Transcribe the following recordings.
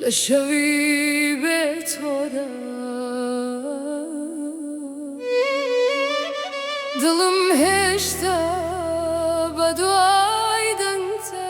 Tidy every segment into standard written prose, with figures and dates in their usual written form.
لشوی به تو دا دلم هشتا بدوای دنته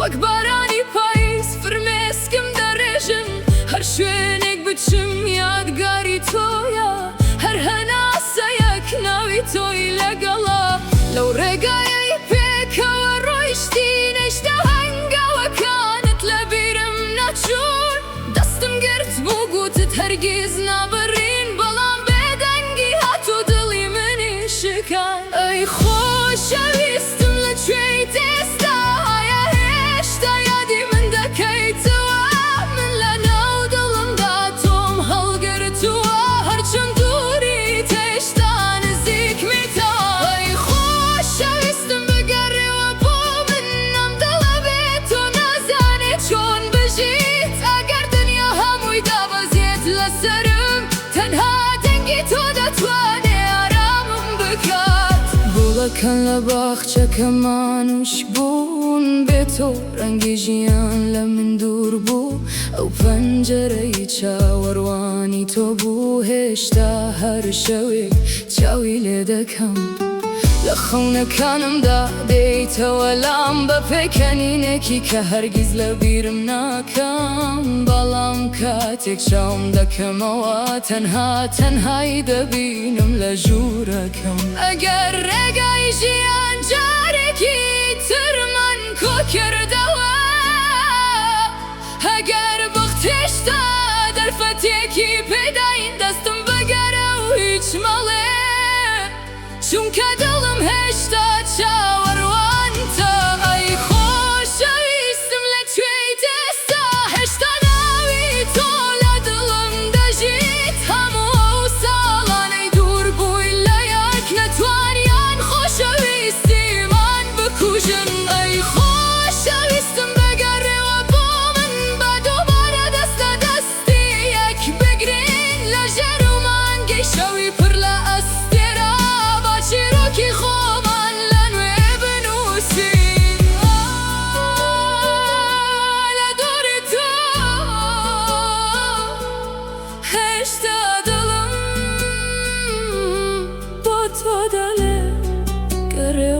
وەک بارانی پاییز فرمێسکم دەڕێژم هەر شوێنێک بچم یادگاری تۆیە هەر هەناسەیەک ناوی تۆی لەگەڵا لەو ڕێگایەی پێکەوە ڕۆیشتی نەیشتە هەنگاوەکانت لە بیرم نەچوون دەستم گرت بوو گوتت هەرگیز نابڕین بەڵام بێدەنگی هاتوو دڵی منی شکان ئەی خۆشەویستم لەکوێی دێستا کەن لە باخچەکەمانش بوون بێ تۆ ڕەنگی ژیان لە من دوور بوو ئەو پەنجەرەی چاوەڕوانی تۆ بوو هێشتا هەر شەوێک چاوی لێ دەکەم لە خەونەکانمدا دێیتەوە لام بە پێکەنینێکی کە هەرگیز لە بیرم ناکەم بەڵام کاتێک چاوم دەکەمەوە تەنهایی دەبینم لە ژوورەکەم ئەگەر ڕێگای ژیان جارێکی ترمان کۆ کردەوە ئەگەر بەخت هێشتا دەرفەتێکی پێداین دەستم بەگەرە و هیچ مەڵێ چونکە دڵم هێشتا چاوەڕوانتە ئەی خۆشەویستم لەکوێی دێستا هێشتا ناوی تۆ لە دڵم دەژیت هەموو ئەو ساڵانەی دوور بووی لە یەک نەتوانیان خۆشەویستیمان بکوژن ئەی خۆشەویستم بەگەڕێوە بۆ من بە دووبارە دەست لە دەستی یەک بگرین لە ژێر و مانگی شەوی پڕ لە ئەستێرە چیرۆکی خۆمان لە نوێ بنووسین لە دووری تۆ هێشتا دڵم بۆ تۆ دەڵێ گەڕێ